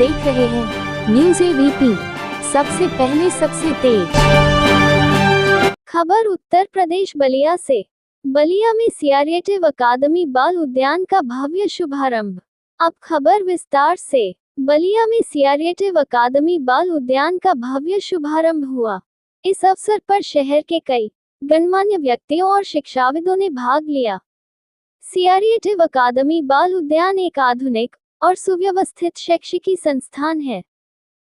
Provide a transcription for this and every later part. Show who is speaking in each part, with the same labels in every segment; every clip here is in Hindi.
Speaker 1: देख रहे हैं न्यूज़ एबीपी, सबसे पहले सबसे तेज खबर। उत्तर प्रदेश बलिया से। बलिया में सीआरएटीव अकादमी बाल उद्यान का भव्य शुभारंभ। अब खबर विस्तार से। बलिया में सीआरएटीव अकादमी बाल उद्यान का भव्य शुभारंभ हुआ। इस अवसर पर शहर के कई गणमान्य व्यक्तियों और शिक्षाविदों ने भाग लिया। सीआरएटीव अकादमी बाल उद्यान एक आधुनिक और सुव्यवस्थित शैक्षिकी संस्थान है,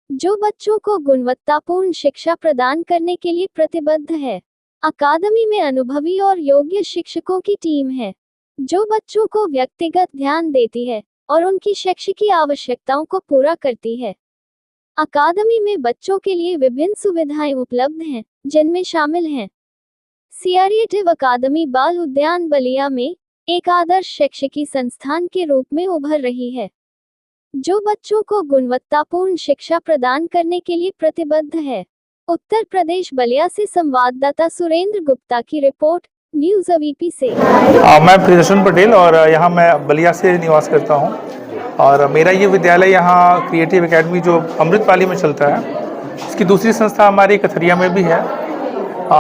Speaker 1: जो बच्चों को गुणवत्तापूर्ण शिक्षा प्रदान करने के लिए प्रतिबद्ध है। अकादमी में अनुभवी और योग्य शिक्षकों की टीम है, जो बच्चों को व्यक्तिगत ध्यान देती है और उनकी शैक्षिकी आवश्यकताओं को पूरा करती है। अकादमी में बच्चों के लिए विभिन्न सुविधाएं उपलब्ध हैं, जिनमें शामिल हैं सीआरएटीव अकादमी बाल उद्यान बलिया में एक आदर्श शैक्षिकी संस्थान के रूप में उभर रही है, जो बच्चों को गुणवत्तापूर्ण शिक्षा प्रदान करने के लिए प्रतिबद्ध है। उत्तर प्रदेश बलिया से संवाददाता सुरेंद्र गुप्ता की रिपोर्ट, न्यूज़ एबीपी से।
Speaker 2: मैं प्रियदर्शन पटेल और यहाँ मैं बलिया से निवास करता हूँ और मेरा ये विद्यालय यहाँ क्रिएटिव एकेडमी जो अमृतपाली में चलता है, इसकी दूसरी संस्था हमारी कथरिया में भी है।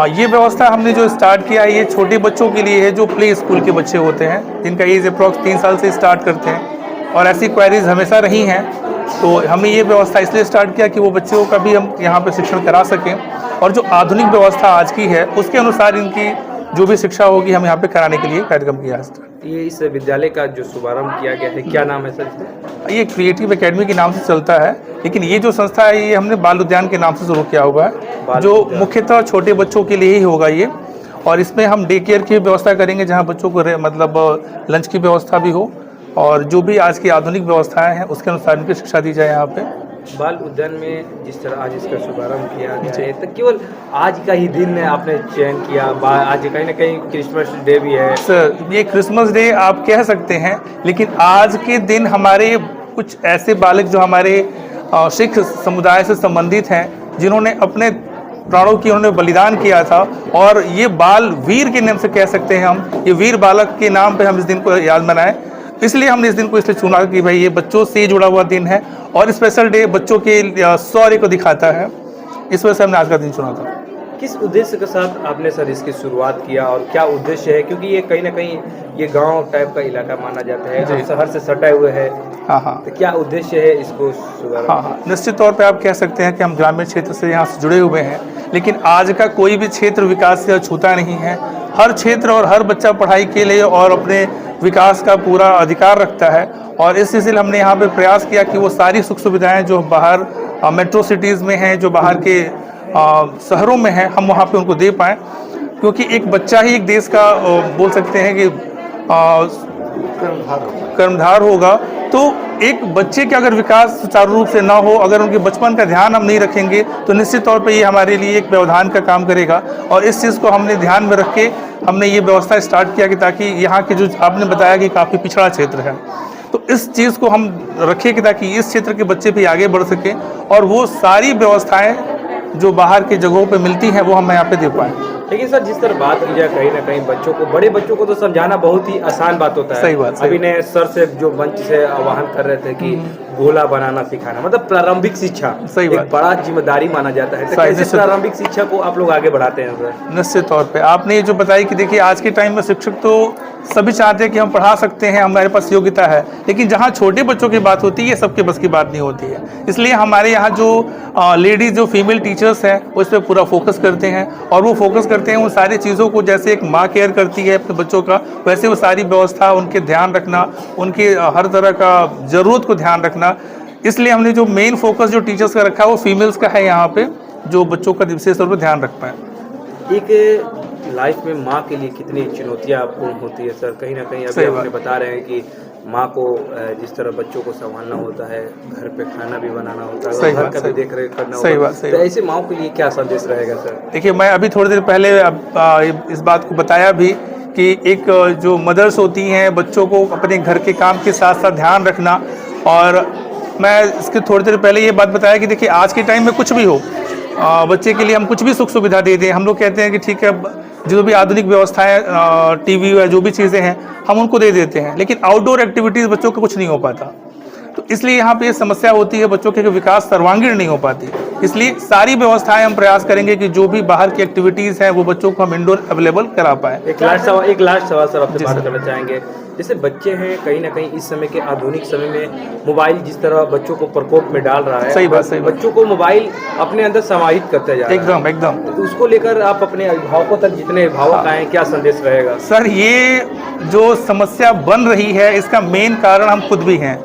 Speaker 2: ये व्यवस्था हमने जो स्टार्ट किया है ये छोटे बच्चों के लिए है, जो प्ले स्कूल के बच्चे होते हैं, जिनका एज अप्रॉक्स 3 साल से स्टार्ट करते हैं और ऐसी क्वेरीज हमेशा रही हैं। तो हमने ये व्यवस्था इसलिए स्टार्ट किया कि वो बच्चों का भी हम यहाँ पे शिक्षण करा सकें और जो आधुनिक व्यवस्था आज की है उसके अनुसार इनकी जो भी शिक्षा होगी हम यहाँ पे कराने के लिए कार्यक्रम किया है।
Speaker 3: ये इस विद्यालय का जो शुभारंभ किया गया है, क्या नाम है सर?
Speaker 2: ये क्रिएटिव एकेडमी के नाम से चलता है, लेकिन ये जो संस्था है ये हमने बाल उद्यान के नाम से शुरू किया हुआ है, जो मुख्यतः छोटे बच्चों के लिए ही होगा ये। और इसमें हम डे केयर की व्यवस्था करेंगे, जहाँ बच्चों को मतलब लंच की व्यवस्था भी हो और जो भी आज की आधुनिक व्यवस्थाएं हैं उसके अनुसार इनकी शिक्षा दी जाए। यहाँ पे
Speaker 3: बाल उद्यान में जिस तरह आज इसका शुभारंभ किया गया है, तो केवल आज का ही दिन आपने चयन किया? आज कहीं ना कहीं क्रिसमस डे भी है
Speaker 2: सर। ये क्रिसमस डे आप कह सकते हैं, लेकिन आज के दिन हमारे कुछ ऐसे बालक जो हमारे सिख समुदाय से संबंधित हैं, जिन्होंने अपने प्राणों की उन्होंने बलिदान किया था, और ये बाल वीर के नाम से कह सकते हैं हम, ये वीर बालक के नाम पे हम इस दिन को याद मनाएं। इसलिए हमने इस दिन को इसलिए चुना कि भाई ये बच्चों से जुड़ा हुआ दिन है और स्पेशल डे बच्चों के शौर्य को दिखाता है, इस वजह से हमने आज का दिन चुना था।
Speaker 3: किस उद्देश्य के साथ आपने सर इसकी शुरुआत किया और क्या उद्देश्य है? क्योंकि ये कहीं ना कहीं ये गांव टाइप का इलाका माना जाता है, जो शहर से सटे हुए है।
Speaker 2: हाँ,
Speaker 3: तो क्या उद्देश्य है इसको शुरुआत?
Speaker 2: हाँ, निश्चित तौर पे आप कह सकते हैं कि हम ग्रामीण क्षेत्र से यहाँ से जुड़े हुए हैं, लेकिन आज का कोई भी क्षेत्र विकास से छूता नहीं है। हर क्षेत्र और हर बच्चा पढ़ाई के लिए और अपने विकास का पूरा अधिकार रखता है, और इस सिलसिले हमने यहाँ पे प्रयास किया कि वो सारी सुख सुविधाएं जो बाहर मेट्रो सिटीज़ में हैं, जो बाहर के शहरों में हैं, हम वहाँ पे उनको दे पाएँ। क्योंकि एक बच्चा ही एक देश का बोल सकते हैं कि कर्मधार होगा। तो एक बच्चे का अगर विकास सुचारू रूप से ना हो, अगर उनके बचपन का ध्यान हम नहीं रखेंगे, तो निश्चित तौर पे ये हमारे लिए एक व्यवधान का काम करेगा। और इस चीज़ को हमने ध्यान में रख के हमने ये व्यवस्था स्टार्ट किया कि ताकि यहाँ के जो आपने बताया कि काफ़ी पिछड़ा क्षेत्र है, तो इस चीज़ को हम रखें कि ताकि इस क्षेत्र के बच्चे भी आगे बढ़ सकें और वो सारी व्यवस्थाएँ जो बाहर की जगहों पे मिलती हैं वो हम यहाँ पे दे पाएँ।
Speaker 3: लेकिन सर, जिस तरह बात की जाए, कहीं ना कहीं बच्चों को, बड़े बच्चों को तो समझाना बहुत ही आसान बात होता है।
Speaker 2: सही बात।
Speaker 3: अभी ने सर से जो मंच से आह्वान कर रहे थे कि गोला बनाना सिखाना, मतलब प्रारंभिक शिक्षा
Speaker 2: सही बात,
Speaker 3: बड़ा जिम्मेदारी माना जाता है। तो कैसे प्रारंभिक शिक्षा को आप लोग आगे बढ़ाते हैं सर?
Speaker 2: निश्चित तौर पे आपने ये जो बताई कि देखिए आज के टाइम में शिक्षक तो सभी चाहते हैं कि हम पढ़ा सकते हैं, हमारे पास योग्यता है, लेकिन जहाँ छोटे बच्चों की बात होती है ये सबके बस की बात नहीं होती है। इसलिए हमारे यहाँ जो लेडीज जो फीमेल टीचर्स हैं उस पर पूरा फोकस करते हैं, और वो फोकस करते हैं उन सारी चीज़ों को, जैसे एक माँ केयर करती है अपने बच्चों का, वैसे वो सारी व्यवस्था, उनके ध्यान रखना, उनके हर तरह का ज़रूरत को ध्यान रखना। इसलिए हमने जो मेन फोकस जो टीचर्स का रखा है वो फीमेल्स का है यहाँ पे, जो बच्चों का विशेष तौर पर ध्यान रख पाए।
Speaker 3: एक लाइफ में माँ के लिए कितनी चुनौतियाँ पूर्ण होती है सर? कहीं ना कहीं अभी आपने बता रहे हैं कि माँ को जिस तरह बच्चों को संभालना होता है, घर पे खाना भी बनाना होता है, घर का भी देख रेख करना होता है, तो ऐसे माँ के लिए क्या संदेश रहेगा सर?
Speaker 2: देखिए, मैं अभी थोड़ी देर पहले इस बात को बताया भी कि एक जो मदर्स होती हैं, बच्चों को अपने घर के काम के साथ साथ ध्यान रखना, और मैं इसके थोड़ी देर पहले ये बात बताया कि देखिए आज के टाइम में कुछ भी हो, बच्चे के लिए हम कुछ भी सुख सुविधा दे दें। हम लोग कहते हैं कि ठीक है, जो भी आधुनिक व्यवस्थाएं, टीवी या जो भी चीज़ें हैं हम उनको दे देते हैं, लेकिन आउटडोर एक्टिविटीज़ बच्चों का कुछ नहीं हो पाता। तो इसलिए यहाँ पे ये समस्या होती है, बच्चों के विकास सर्वांगीण नहीं हो पाती। इसलिए सारी व्यवस्थाएं हम प्रयास करेंगे कि जो भी बाहर की एक्टिविटीज़ हैं वो बच्चों को हम इंडोर अवेलेबल करा पाएँ।
Speaker 3: एक लास्ट सवाल सर आपसे बात करना चाहेंगे। जैसे बच्चे हैं कहीं ना कहीं इस समय के आधुनिक समय में मोबाइल जिस तरह बच्चों को प्रकोप में डाल रहा है,
Speaker 2: सही बात
Speaker 3: बच्चों को मोबाइल अपने अंदर समाहित करते जा रहा है।
Speaker 2: एकदम
Speaker 3: तो उसको लेकर आप अपने अभिभावकों तक, जितने अभिभावक आए, क्या संदेश रहेगा?
Speaker 2: सर, ये जो समस्या बन रही है इसका मेन कारण हम खुद भी हैं।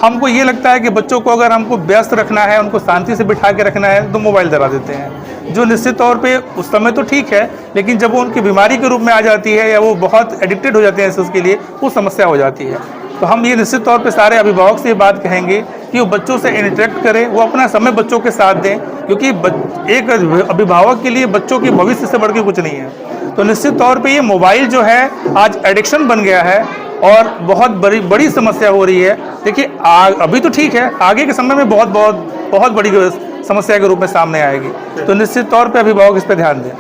Speaker 2: हमको ये लगता है कि बच्चों को अगर हमको व्यस्त रखना है, उनको शांति से बिठा के रखना है तो मोबाइल दबा देते हैं, जो निश्चित तौर पे उस समय तो ठीक है, लेकिन जब वो उनकी बीमारी के रूप में आ जाती है या वो बहुत एडिक्टेड हो जाते हैं इस उसके लिए, वो समस्या हो जाती है। तो हम ये निश्चित तौर पे सारे अभिभावक से ये बात कहेंगे कि वो बच्चों से इंटरेक्ट करें, वो अपना समय बच्चों के साथ दें, क्योंकि एक अभिभावक के लिए बच्चों के भविष्य से बढ़ के कुछ नहीं है। तो निश्चित तौर पे ये मोबाइल जो है आज एडिक्शन बन गया है और बहुत बड़ी समस्या हो रही है। देखिए, अभी तो ठीक है, आगे के समय में बहुत बड़ी समस्या के रूप में सामने आएगी। तो निश्चित तौर पे अभिभावक इस पर ध्यान दें।